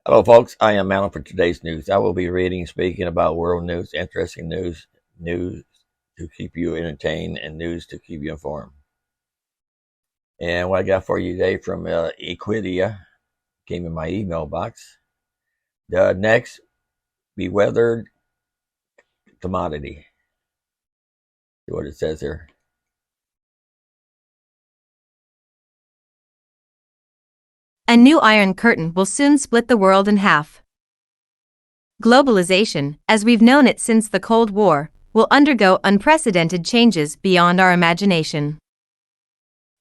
Hello, folks. I am Alan for today's news. I will be reading and speaking about world news, interesting news to keep you entertained, and news to keep you informed. And what I got for you today from Equedia came in my email box. The next be weathered commodity. See what it says here. A new Iron Curtain will soon split the world in half. Globalization, as we've known it since the Cold War, will undergo unprecedented changes beyond our imagination.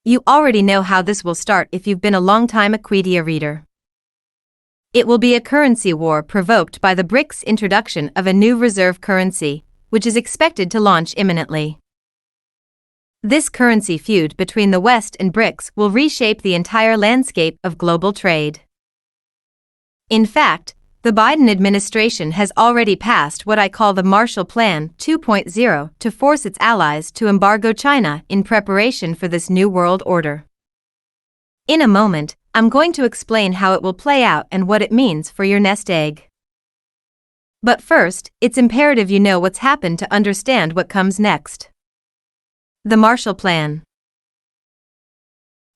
You already know how this will start if you've been a long-time Equedia reader. It will be a currency war provoked by the BRICS introduction of a new reserve currency, which is expected to launch imminently. This currency feud between the West and BRICS will reshape the entire landscape of global trade. In fact, the Biden administration has already passed what I call the Marshall Plan 2.0 to force its allies to embargo China in preparation for this new world order. In a moment, I'm going to explain how it will play out and what it means for your nest egg. But first, it's imperative you know what's happened to understand what comes next. The Marshall Plan.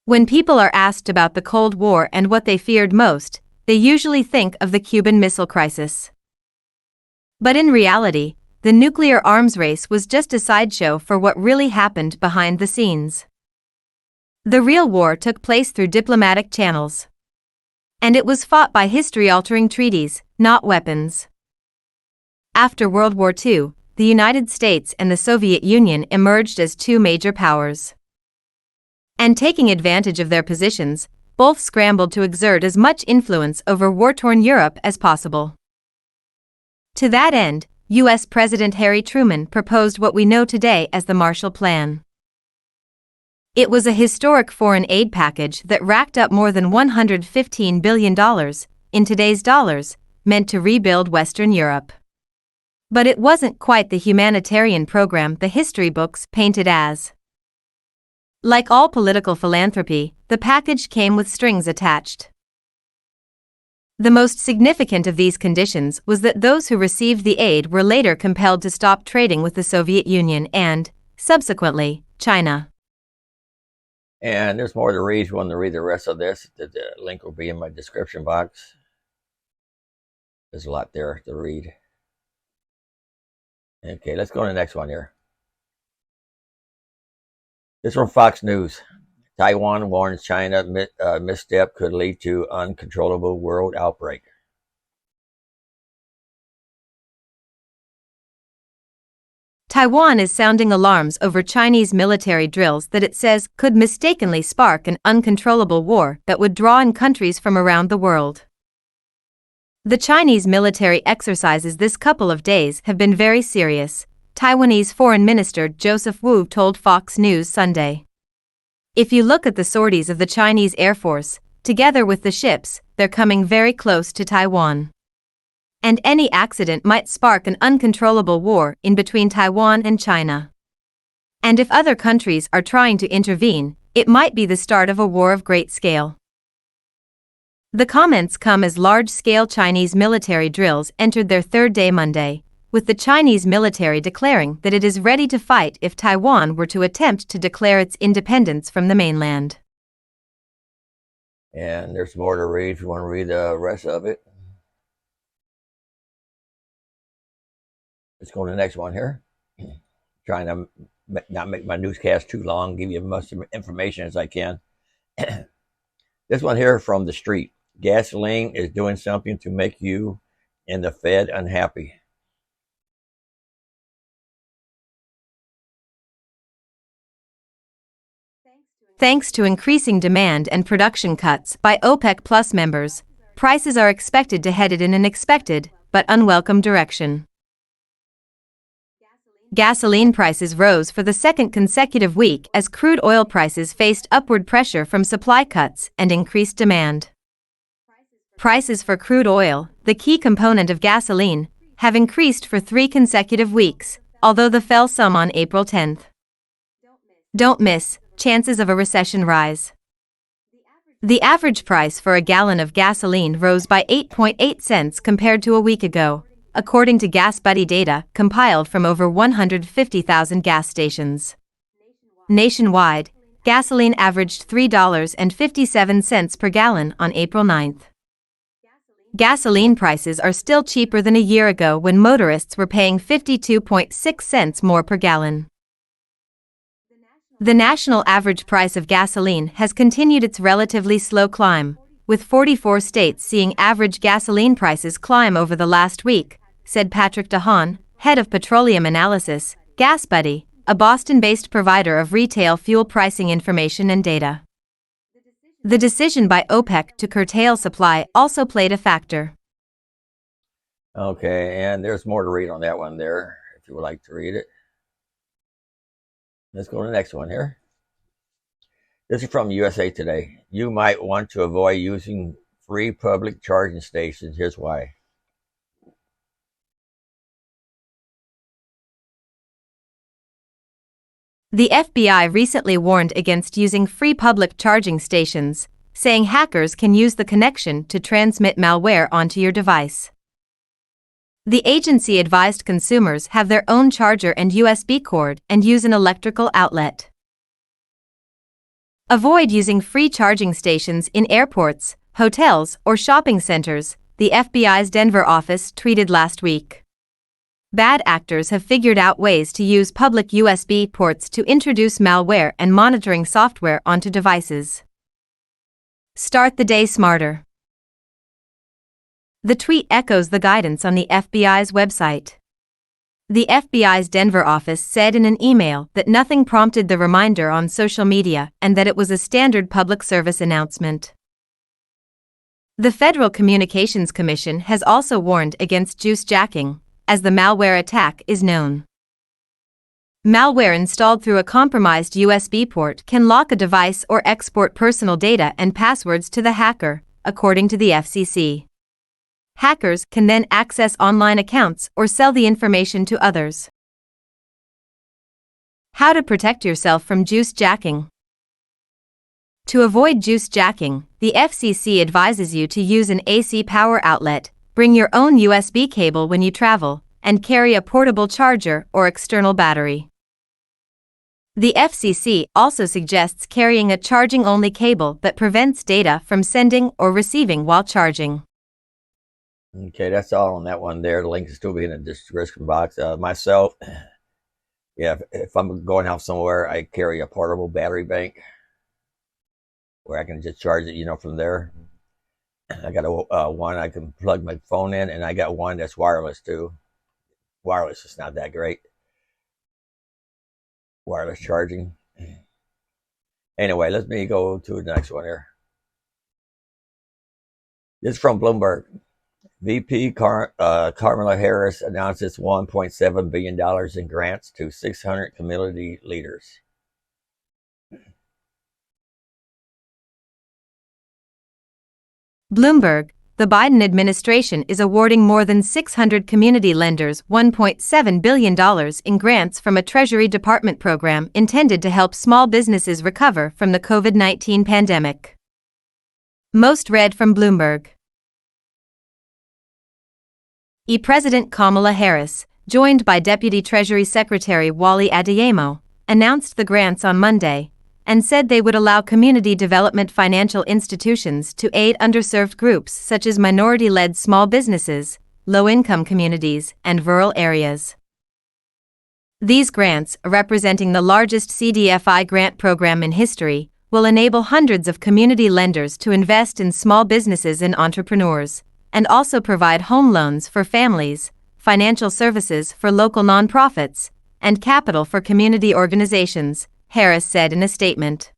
When people are asked about the Cold War and what they feared most, they usually think of the Cuban Missile Crisis. But in reality, the nuclear arms race was just a sideshow for what really happened behind the scenes. The real war took place through diplomatic channels. And it was fought by history-altering treaties, not weapons. After World War II, the United States and the Soviet Union emerged as two major powers. And taking advantage of their positions, both scrambled to exert as much influence over war-torn Europe as possible. To that end, U.S. President Harry Truman proposed what we know today as the Marshall Plan. It was a historic foreign aid package that racked up more than $115 billion, in today's dollars, meant to rebuild Western Europe. But it wasn't quite the humanitarian program the history books painted as. Like all political philanthropy, the package came with strings attached. The most significant of these conditions was that those who received the aid were later compelled to stop trading with the Soviet Union and, subsequently, China. And there's more to read. If you want to read the rest of this, the link will be in my description box. There's a lot there to read. Okay, let's go to the next one here. This is from Fox News. Taiwan warns China misstep could lead to uncontrollable world outbreak. Taiwan is sounding alarms over Chinese military drills that it says could mistakenly spark an uncontrollable war that would draw in countries from around the world. The Chinese military exercises this couple of days have been very serious, Taiwanese Foreign Minister Joseph Wu told Fox News Sunday. If you look at the sorties of the Chinese Air Force, together with the ships, they're coming very close to Taiwan. And any accident might spark an uncontrollable war in between Taiwan and China. And if other countries are trying to intervene, it might be the start of a war of great scale. The comments come as large-scale Chinese military drills entered their third day Monday, with the Chinese military declaring that it is ready to fight if Taiwan were to attempt to declare its independence from the mainland. And there's more to read if you want to read the rest of it. Let's go to the next one here. Trying to not make my newscast too long, give you as much information as I can. This one here from the street. Gasoline is doing something to make you and the Fed unhappy. Thanks to increasing demand and production cuts by OPEC Plus members, prices are expected to head in an expected but unwelcome direction. Gasoline prices rose for the second consecutive week as crude oil prices faced upward pressure from supply cuts and increased demand. Prices for crude oil, the key component of gasoline, have increased for 3 consecutive weeks, although they fell some on April 10th. Don't miss, chances of a recession rise. The average price for a gallon of gasoline rose by 8.8 cents compared to a week ago, according to GasBuddy data compiled from over 150,000 gas stations. Nationwide, gasoline averaged $3.57 per gallon on April 9. Gasoline prices are still cheaper than a year ago when motorists were paying 52.6 cents more per gallon. The national average price of gasoline has continued its relatively slow climb, with 44 states seeing average gasoline prices climb over the last week, said Patrick DeHaan, head of petroleum analysis, GasBuddy, a Boston-based provider of retail fuel pricing information and data. The decision by OPEC to curtail supply also played a factor. Okay, and there's more to read on that one there, if you would like to read it. Let's go to the next one here. This is from USA Today. You might want to avoid using free public charging stations. Here's why. The FBI recently warned against using free public charging stations, saying hackers can use the connection to transmit malware onto your device. The agency advised consumers have their own charger and USB cord and use an electrical outlet. Avoid using free charging stations in airports, hotels, or shopping centers, the FBI's Denver office tweeted last week. Bad actors have figured out ways to use public USB ports to introduce malware and monitoring software onto devices. Start the day smarter. The tweet echoes the guidance on the FBI's website. The FBI's Denver office said in an email that nothing prompted the reminder on social media and that it was a standard public service announcement. The Federal Communications Commission has also warned against juice jacking, as the malware attack is known. Malware installed through a compromised USB port can lock a device or export personal data and passwords to the hacker, according to the FCC. Hackers can then access online accounts or sell the information to others. How to protect yourself from juice jacking. To avoid juice jacking, the FCC advises you to use an AC power outlet, bring your own USB cable when you travel, and carry a portable charger or external battery. The FCC also suggests carrying a charging-only cable that prevents data from sending or receiving while charging. Okay, that's all on that one there. The link is still be in the description box. Myself, if I'm going out somewhere, I carry a portable battery bank where I can just charge it, from there. I got one I can plug my phone in, and I got one that's wireless too. Wireless is not that great. Wireless charging. Anyway, let me go to the next one here. This is from Bloomberg. VP Kamala Harris announces $1.7 billion in grants to 600 community leaders. Bloomberg, the Biden administration is awarding more than 600 community lenders $1.7 billion in grants from a Treasury Department program intended to help small businesses recover from the COVID-19 pandemic. Most read from Bloomberg. President Kamala Harris, joined by Deputy Treasury Secretary Wally Adeyemo, announced the grants on Monday, and said they would allow community development financial institutions to aid underserved groups such as minority-led small businesses, low-income communities, and rural areas. These grants, representing the largest CDFI grant program in history, will enable hundreds of community lenders to invest in small businesses and entrepreneurs, and also provide home loans for families, financial services for local nonprofits, and capital for community organizations, Harris said in a statement.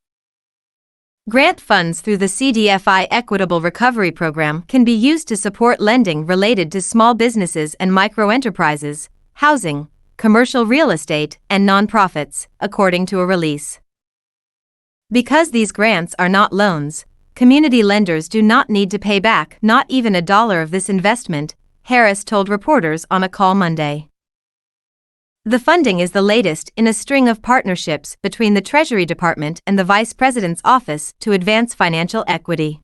Grant funds through the CDFI Equitable Recovery Program can be used to support lending related to small businesses and microenterprises, housing, commercial real estate, and nonprofits, according to a release. Because these grants are not loans, community lenders do not need to pay back not even $1 of this investment, Harris told reporters on a call Monday. The funding is the latest in a string of partnerships between the Treasury Department and the Vice President's office to advance financial equity.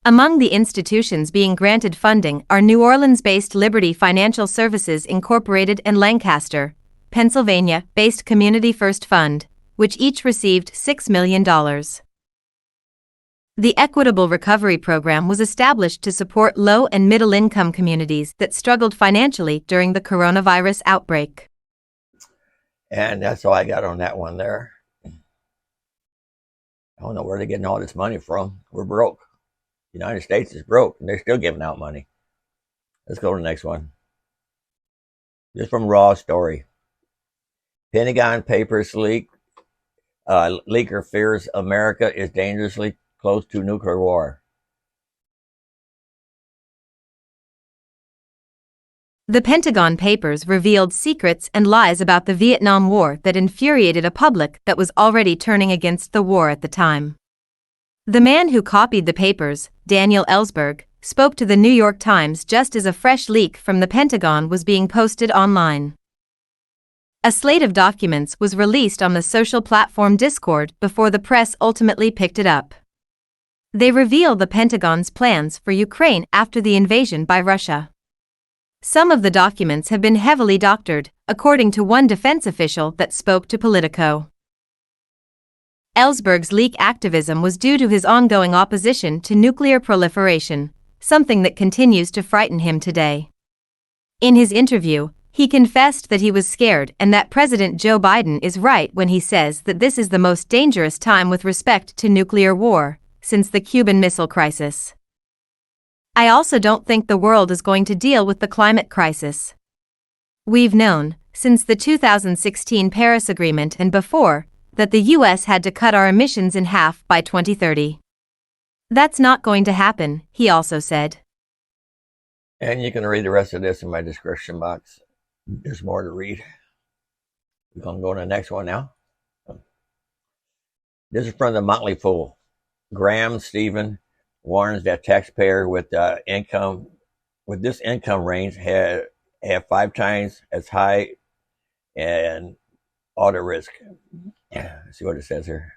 Among the institutions being granted funding are New Orleans-based Liberty Financial Services Incorporated and Lancaster, Pennsylvania-based Community First Fund, which each received $6 million. The Equitable Recovery Program was established to support low- and middle-income communities that struggled financially during the coronavirus outbreak. And that's all I got on that one there. I don't know where they're getting all this money from. We're broke. The United States is broke, and they're still giving out money. Let's go to the next one. This from Raw Story. Pentagon Papers leaker fears America is dangerously close to nuclear war. The Pentagon Papers revealed secrets and lies about the Vietnam War that infuriated a public that was already turning against the war at the time. The man who copied the papers, Daniel Ellsberg, spoke to the New York Times just as a fresh leak from the Pentagon was being posted online. A slate of documents was released on the social platform Discord before the press ultimately picked it up. They reveal the Pentagon's plans for Ukraine after the invasion by Russia. Some of the documents have been heavily doctored, according to one defense official that spoke to Politico. Ellsberg's leak activism was due to his ongoing opposition to nuclear proliferation, something that continues to frighten him today. In his interview, he confessed that he was scared and that President Joe Biden is right when he says that this is the most dangerous time with respect to nuclear war since the Cuban Missile Crisis. I also don't think the world is going to deal with the climate crisis. We've known, since the 2016 Paris Agreement and before, that the U.S. had to cut our emissions in half by 2030. That's not going to happen, he also said. And you can read the rest of this in my description box. There's more to read. We're going to go to the next one now. This is from the Motley Fool. Stephan warns that taxpayers with this income range have 5 times as high an audit risk. Let's see what it says here.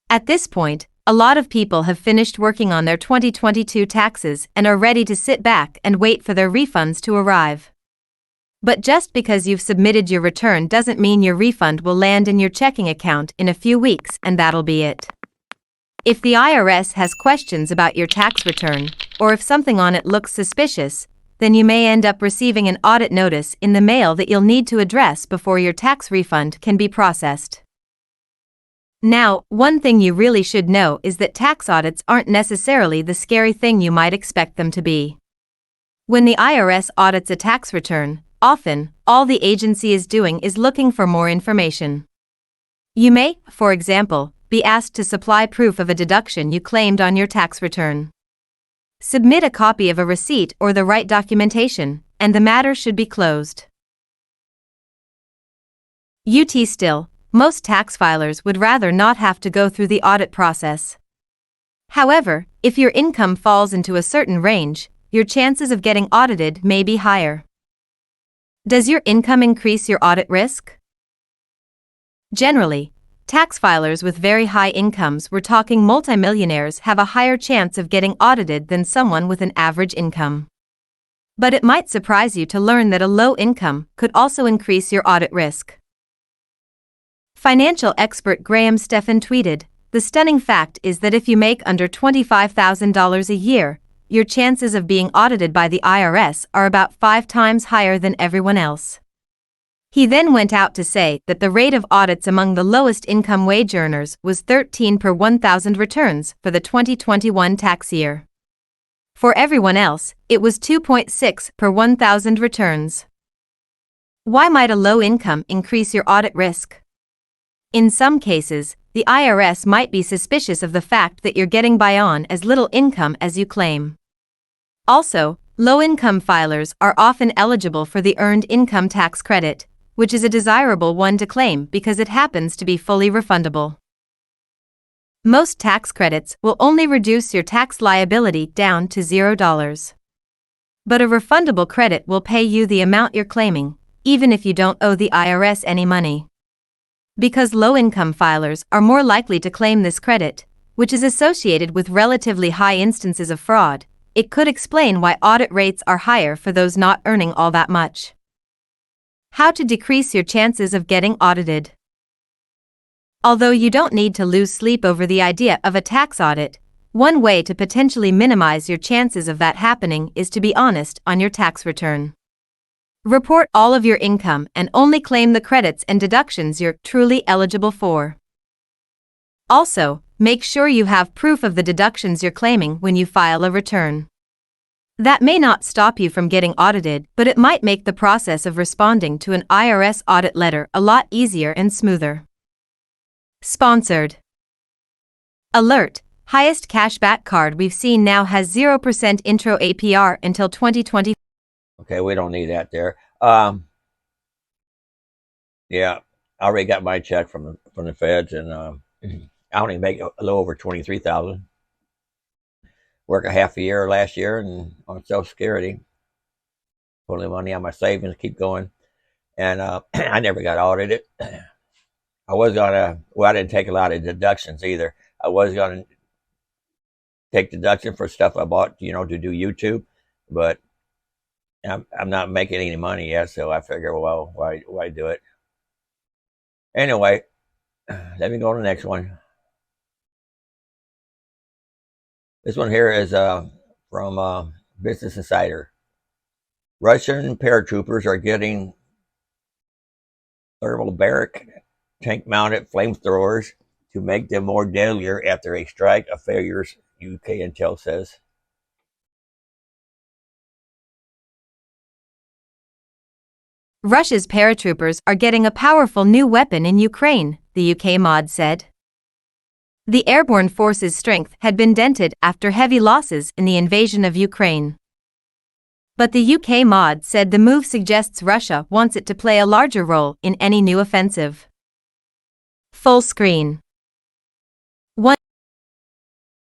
At this point, a lot of people have finished working on their 2022 taxes and are ready to sit back and wait for their refunds to arrive. But just because you've submitted your return doesn't mean your refund will land in your checking account in a few weeks and that'll be it. If the IRS has questions about your tax return, or if something on it looks suspicious, then you may end up receiving an audit notice in the mail that you'll need to address before your tax refund can be processed. Now, one thing you really should know is that tax audits aren't necessarily the scary thing you might expect them to be. When the IRS audits a tax return, often, all the agency is doing is looking for more information. You may, for example, be asked to supply proof of a deduction you claimed on your tax return. Submit a copy of a receipt or the right documentation, and the matter should be closed. Still, most tax filers would rather not have to go through the audit process. However, if your income falls into a certain range, your chances of getting audited may be higher. Does your income increase your audit risk? Generally, tax filers with very high incomes, we're talking multimillionaires, have a higher chance of getting audited than someone with an average income. But it might surprise you to learn that a low income could also increase your audit risk. Financial expert Stephan tweeted, "The stunning fact is that if you make under $25,000 a year, your chances of being audited by the IRS are about 5 times higher than everyone else." He then went out to say that the rate of audits among the lowest income wage earners was 13 per 1,000 returns for the 2021 tax year. For everyone else, it was 2.6 per 1,000 returns. Why might a low income increase your audit risk? In some cases, the IRS might be suspicious of the fact that you're getting by on as little income as you claim. Also, low-income filers are often eligible for the Earned Income Tax Credit, which is a desirable one to claim because it happens to be fully refundable. Most tax credits will only reduce your tax liability down to $0. But a refundable credit will pay you the amount you're claiming, even if you don't owe the IRS any money. Because low-income filers are more likely to claim this credit, which is associated with relatively high instances of fraud, it could explain why audit rates are higher for those not earning all that much. How to decrease your chances of getting audited. Although you don't need to lose sleep over the idea of a tax audit, one way to potentially minimize your chances of that happening is to be honest on your tax return. Report all of your income and only claim the credits and deductions you're truly eligible for. Also, make sure you have proof of the deductions you're claiming when you file a return. That may not stop you from getting audited, but it might make the process of responding to an IRS audit letter a lot easier and smoother. Sponsored. Alert! Highest cashback card we've seen now has 0% intro APR until 2020. Okay, we don't need that there. Yeah, I already got my check from the feds, and I only make a little over $23,000. Work a half a year last year and on Social Security, pulling money out of my savings, keep going, and I never got audited. I was gonna. Well, I didn't take a lot of deductions either. I was gonna take deduction for stuff I bought, to do YouTube, but I'm not making any money yet, so I figure, well, why do it? Anyway, let me go to the next one. This one here is from Business Insider. Russian paratroopers are getting thermobaric tank-mounted flamethrowers to make them more deadlier after a strike of failures, UK intel says. Russia's paratroopers are getting a powerful new weapon in Ukraine, the UK mod said. The airborne force's strength had been dented after heavy losses in the invasion of Ukraine. But the UK mod said the move suggests Russia wants it to play a larger role in any new offensive. Full screen. 1.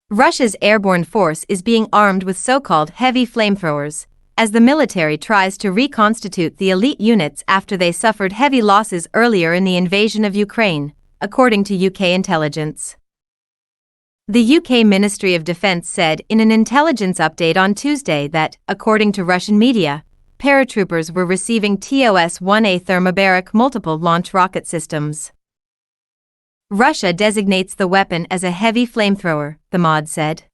Russia's airborne force is being armed with so-called heavy flamethrowers, as the military tries to reconstitute the elite units after they suffered heavy losses earlier in the invasion of Ukraine, according to UK intelligence. The UK Ministry of Defence said in an intelligence update on Tuesday that, according to Russian media, paratroopers were receiving TOS-1A thermobaric multiple launch rocket systems. Russia designates the weapon as a heavy flamethrower, the mod said.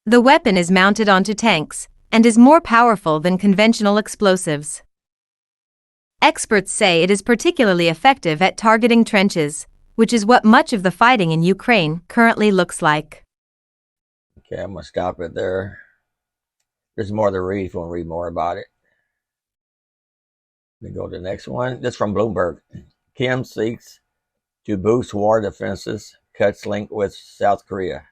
The weapon is mounted onto tanks and is more powerful than conventional explosives. Experts say it is particularly effective at targeting trenches, which is what much of the fighting in Ukraine currently looks like. Okay, I'm going to stop it there. There's more to read if you want to read more about it. Let me go to the next one. This is from Bloomberg. Kim seeks to boost war defenses, cuts link with South Korea.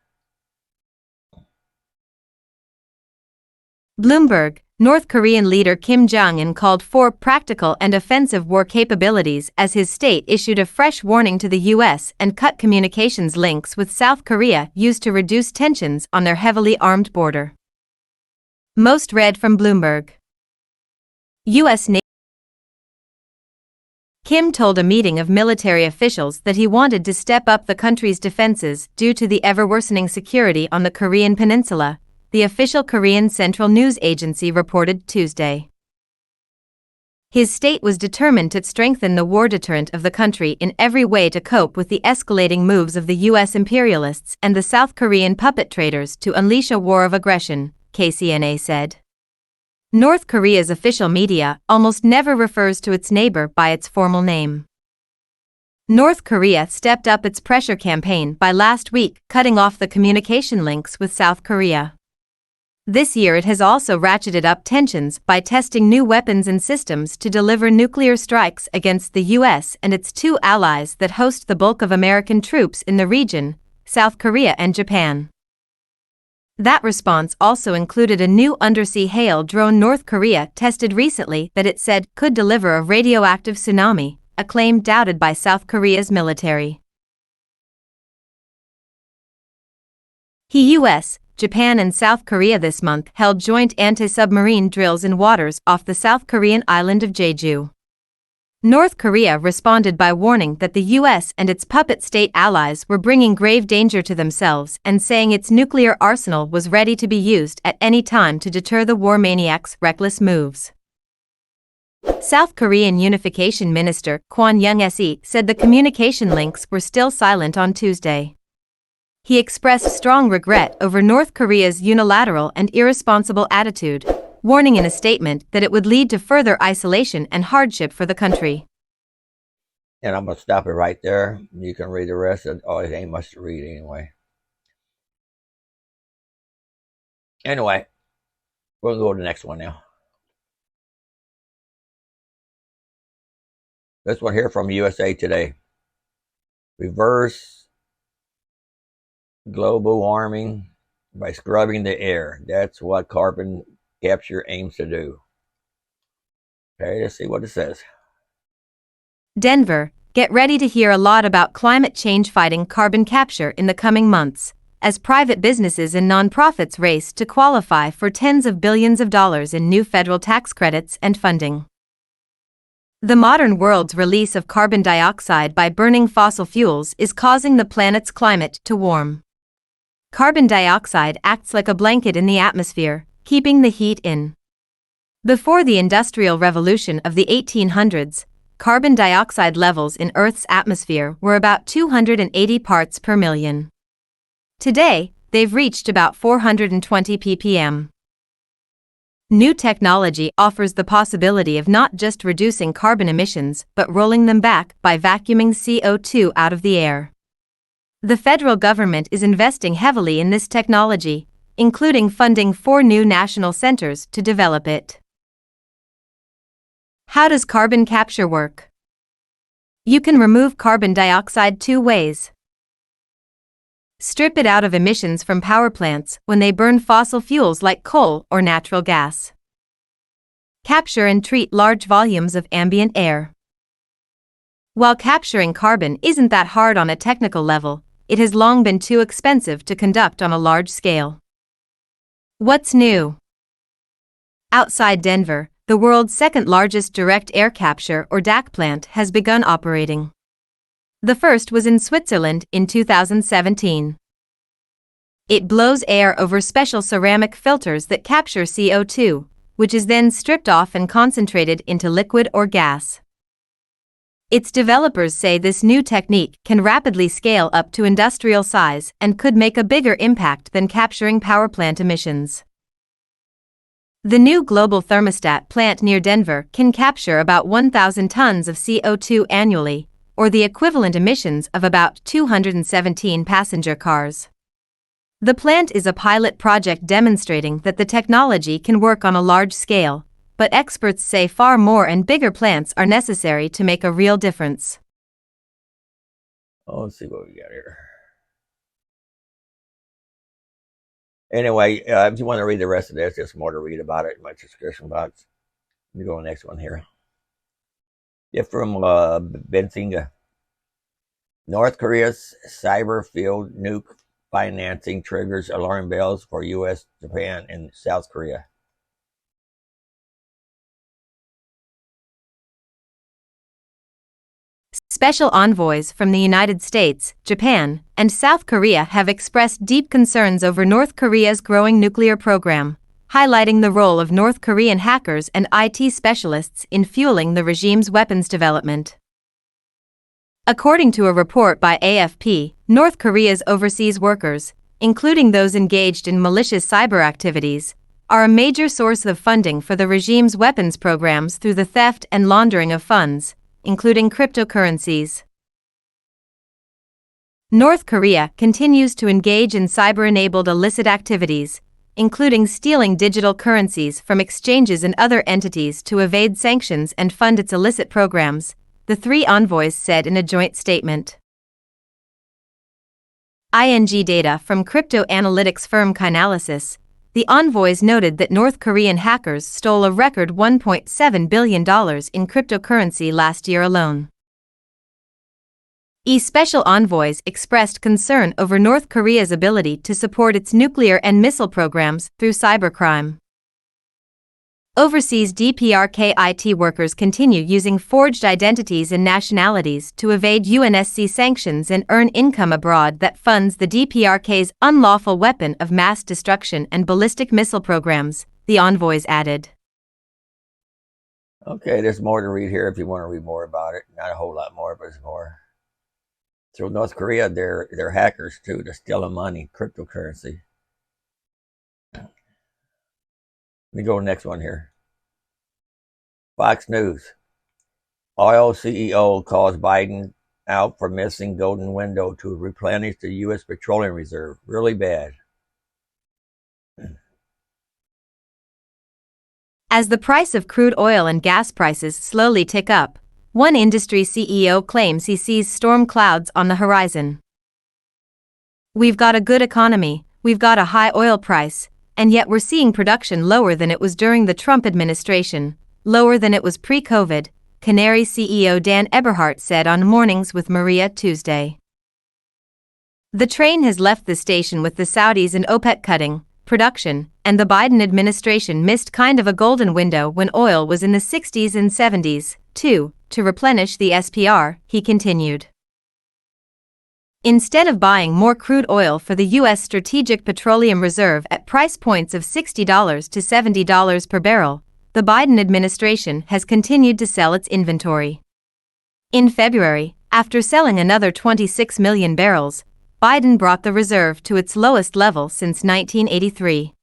Bloomberg, North Korean leader Kim Jong-un called for practical and offensive war capabilities as his state issued a fresh warning to the U.S. and cut communications links with South Korea used to reduce tensions on their heavily armed border. Most read from Bloomberg. U.S. Navy. Kim told a meeting of military officials that he wanted to step up the country's defenses due to the ever-worsening security on the Korean peninsula, the official Korean Central News Agency reported Tuesday. His state was determined to strengthen the war deterrent of the country in every way to cope with the escalating moves of the U.S. imperialists and the South Korean puppet traders to unleash a war of aggression, KCNA said. North Korea's official media almost never refers to its neighbor by its formal name. North Korea stepped up its pressure campaign by last week cutting off the communication links with South Korea. This year it has also ratcheted up tensions by testing new weapons and systems to deliver nuclear strikes against the U.S. and its two allies that host the bulk of American troops in the region, South Korea and Japan. That response also included a new undersea hail drone North Korea tested recently that it said could deliver a radioactive tsunami, a claim doubted by South Korea's military. U.S., Japan and South Korea this month held joint anti-submarine drills in waters off the South Korean island of Jeju. North Korea responded by warning that the U.S. and its puppet state allies were bringing grave danger to themselves and saying its nuclear arsenal was ready to be used at any time to deter the war maniacs' reckless moves. South Korean Unification Minister Kwon Young-se said the communication links were still silent on Tuesday. He expressed strong regret over North Korea's unilateral and irresponsible attitude, warning in a statement that it would lead to further isolation and hardship for the country. And I'm going to stop it right there. You can read the rest. It ain't much to read anyway. Anyway, we'll go to the next one now. This one here from USA Today. Reverse global warming by scrubbing the air. That's what carbon capture aims to do. Okay, let's see what it says. Denver, get ready to hear a lot about climate change fighting carbon capture in the coming months, as private businesses and nonprofits race to qualify for tens of billions of dollars in new federal tax credits and funding. The modern world's release of carbon dioxide by burning fossil fuels is causing the planet's climate to warm. Carbon dioxide acts like a blanket in the atmosphere, keeping the heat in. Before the Industrial Revolution of the 1800s, carbon dioxide levels in Earth's atmosphere were about 280 parts per million. Today, they've reached about 420 ppm. New technology offers the possibility of not just reducing carbon emissions but rolling them back by vacuuming CO2 out of the air. The federal government is investing heavily in this technology, including funding 4 new national centers to develop it. How does carbon capture work? You can remove carbon dioxide 2 ways. Strip it out of emissions from power plants when they burn fossil fuels like coal or natural gas. Capture and treat large volumes of ambient air. While capturing carbon isn't that hard on a technical level, it has long been too expensive to conduct on a large scale. What's new? Outside Denver, the world's second-largest direct air capture or DAC plant has begun operating. The first was in Switzerland in 2017. It blows air over special ceramic filters that capture CO2, which is then stripped off and concentrated into liquid or gas. Its developers say this new technique can rapidly scale up to industrial size and could make a bigger impact than capturing power plant emissions. The new global thermostat plant near Denver can capture about 1,000 tons of CO2 annually, or the equivalent emissions of about 217 passenger cars. The plant is a pilot project demonstrating that the technology can work on a large scale, but experts say far more and bigger plants are necessary to make a real difference. Oh, let's see what we got here. Anyway, if you want to read the rest of this, there's more to read about it in my description box. Let me go to the next one here. It's from Benzinga. North Korea's cyber-field nuke financing triggers alarm bells for U.S., Japan, and South Korea. Special envoys from the United States, Japan, and South Korea have expressed deep concerns over North Korea's growing nuclear program, highlighting the role of North Korean hackers and IT specialists in fueling the regime's weapons development. According to a report by AFP, North Korea's overseas workers, including those engaged in malicious cyber activities, are a major source of funding for the regime's weapons programs through the theft and laundering of funds, including cryptocurrencies. North Korea continues to engage in cyber-enabled illicit activities, including stealing digital currencies from exchanges and other entities to evade sanctions and fund its illicit programs, the 3 envoys said in a joint statement. ING data from crypto analytics firm Chainalysis, the envoys noted that North Korean hackers stole a record $1.7 billion in cryptocurrency last year alone. Special envoys expressed concern over North Korea's ability to support its nuclear and missile programs through cybercrime. Overseas DPRK workers continue using forged identities and nationalities to evade UNSC sanctions and earn income abroad that funds the DPRK's unlawful weapon of mass destruction and ballistic missile programs, the envoys added. Okay, there's more to read here if you want to read more about it. Not a whole lot more, but there's more. So North Korea, they're hackers too. They're stealing money, cryptocurrency. Let me go to the next one here. Fox News. Oil CEO calls Biden out for missing golden window to replenish the U.S. petroleum reserve. Really bad. As the price of crude oil and gas prices slowly tick up, one industry CEO claims he sees storm clouds on the horizon. We've got a good economy, we've got a high oil price, and yet we're seeing production lower than it was during the Trump administration, lower than it was pre-COVID, Canary CEO Dan Eberhart said on Mornings with Maria Tuesday. The train has left the station with the Saudis and OPEC cutting production, and the Biden administration missed kind of a golden window when oil was in the 60s and 70s, too, to replenish the SPR, he continued. Instead of buying more crude oil for the U.S. Strategic Petroleum Reserve at price points of $60 to $70 per barrel, the Biden administration has continued to sell its inventory. In February, after selling another 26 million barrels, Biden brought the reserve to its lowest level since 1983.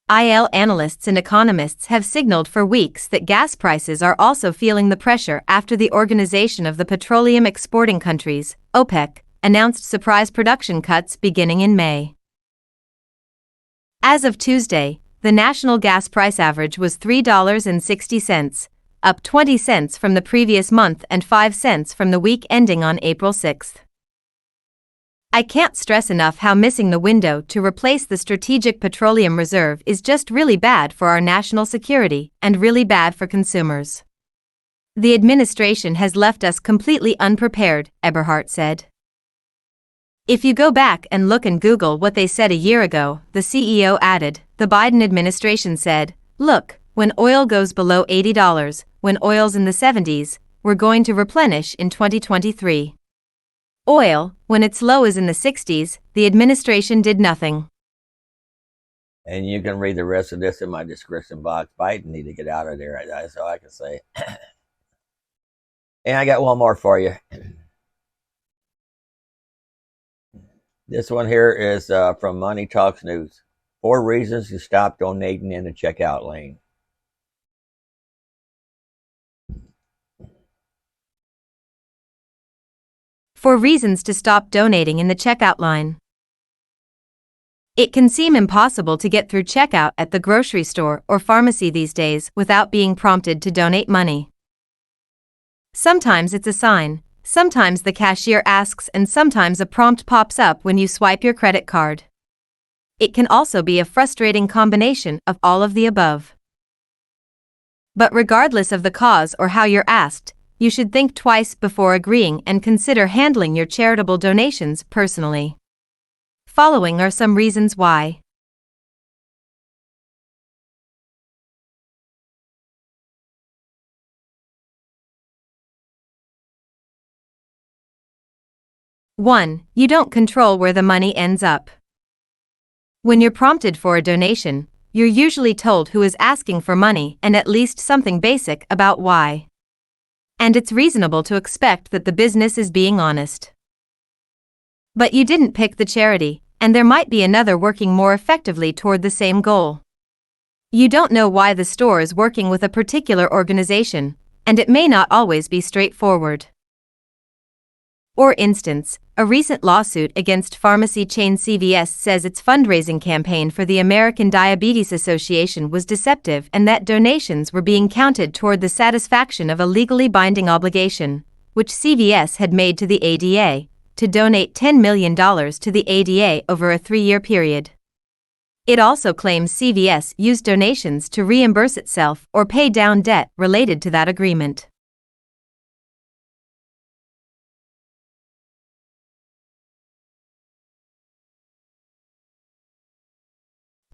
Analysts and economists have signaled for weeks that gas prices are also feeling the pressure after the Organization of the Petroleum Exporting Countries, OPEC, announced surprise production cuts beginning in May. As of Tuesday, the national gas price average was $3.60, up 20 cents from the previous month and 5 cents from the week ending on April 6. I can't stress enough how missing the window to replace the Strategic Petroleum Reserve is just really bad for our national security and really bad for consumers. The administration has left us completely unprepared, Eberhart said. If you go back and look and Google what they said a year ago, the CEO added, the Biden administration said, look, when oil goes below $80, when oil's in the 70s, we're going to replenish in 2023. Oil, when its low is in the 60s, the administration did nothing. And you can read the rest of this in my description box. Biden need to get out of there, that's all I can say. And I got one more for you. This one here is from Money Talks News. 4 reasons to stop donating in the checkout lane. For reasons to stop donating in the checkout line. It can seem impossible to get through checkout at the grocery store or pharmacy these days without being prompted to donate money. Sometimes it's a sign, sometimes the cashier asks, and sometimes a prompt pops up when you swipe your credit card. It can also be a frustrating combination of all of the above. But regardless of the cause or how you're asked, you should think twice before agreeing and consider handling your charitable donations personally. Following are some reasons why. One, you don't control where the money ends up. When you're prompted for a donation, you're usually told who is asking for money and at least something basic about why. And it's reasonable to expect that the business is being honest. But you didn't pick the charity, and there might be another working more effectively toward the same goal. You don't know why the store is working with a particular organization, and it may not always be straightforward. For instance, a recent lawsuit against pharmacy chain CVS says its fundraising campaign for the American Diabetes Association was deceptive and that donations were being counted toward the satisfaction of a legally binding obligation, which CVS had made to the ADA, to donate $10 million to the ADA over a 3-year period. It also claims CVS used donations to reimburse itself or pay down debt related to that agreement.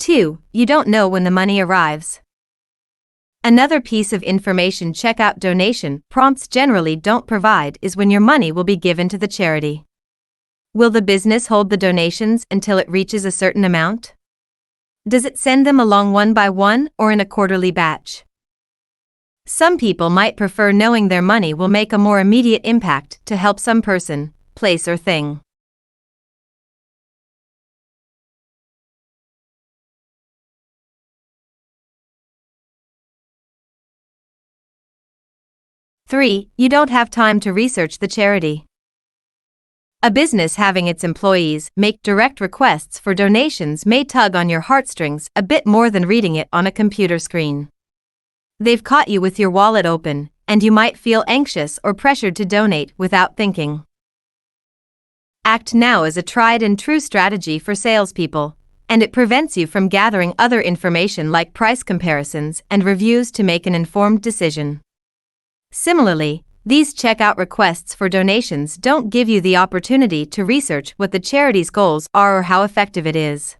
2. You don't know when the money arrives. Another piece of information checkout donation prompts generally don't provide is when your money will be given to the charity. Will the business hold the donations until it reaches a certain amount? Does it send them along one by one or in a quarterly batch? Some people might prefer knowing their money will make a more immediate impact to help some person, place, or thing. Three, you don't have time to research the charity. A business having its employees make direct requests for donations may tug on your heartstrings a bit more than reading it on a computer screen. They've caught you with your wallet open, and you might feel anxious or pressured to donate without thinking. Act Now is a tried and true strategy for salespeople, and it prevents you from gathering other information like price comparisons and reviews to make an informed decision. Similarly, these checkout requests for donations don't give you the opportunity to research what the charity's goals are or how effective it is.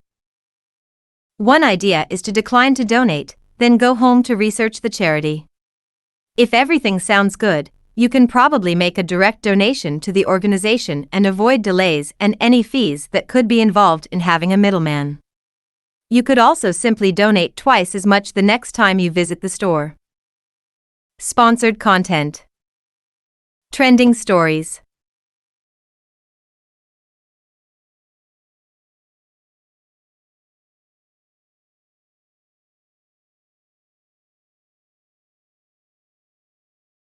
One idea is to decline to donate, then go home to research the charity. If everything sounds good, you can probably make a direct donation to the organization and avoid delays and any fees that could be involved in having a middleman. You could also simply donate twice as much the next time you visit the store. Sponsored content. Trending stories.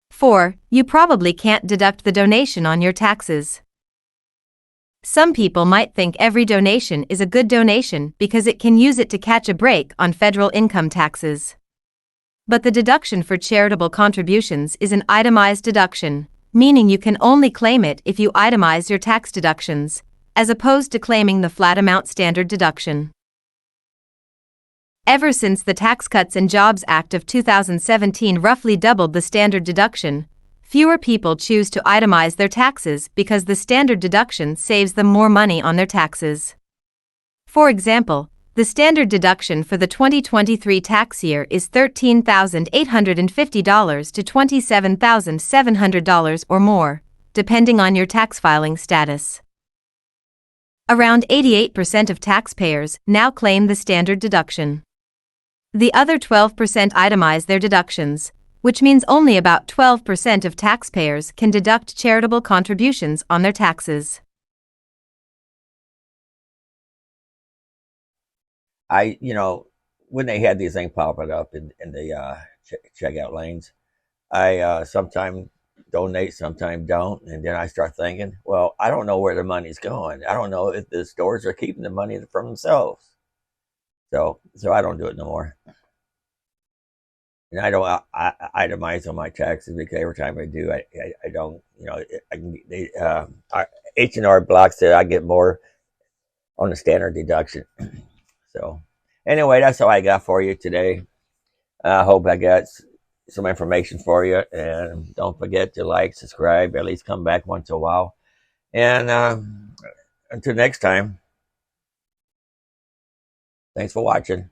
Four, you probably can't deduct the donation on your taxes. Some people might think every donation is a good donation because it can use it to catch a break on federal income taxes. But the deduction for charitable contributions is an itemized deduction, meaning you can only claim it if you itemize your tax deductions, as opposed to claiming the flat amount standard deduction. Ever since the Tax Cuts and Jobs Act of 2017 roughly doubled the standard deduction, fewer people choose to itemize their taxes because the standard deduction saves them more money on their taxes. For example, the standard deduction for the 2023 tax year is $13,850 to $27,700 or more, depending on your tax filing status. Around 88% of taxpayers now claim the standard deduction. The other 12% itemize their deductions, which means only about 12% of taxpayers can deduct charitable contributions on their taxes. When they had these things popping up in the checkout lanes, I sometimes donate, sometimes don't, and then I start thinking, well, I don't know where the money's going. I don't know if the stores are keeping the money for themselves. So I don't do it no more. And I don't itemize on my taxes because every time I do, I don't, H&R Block said I get more on the standard deduction. So anyway, that's all I got for you today. I hope I got some information for you, and don't forget to like, subscribe, at least come back once in a while. And until next time, thanks for watching.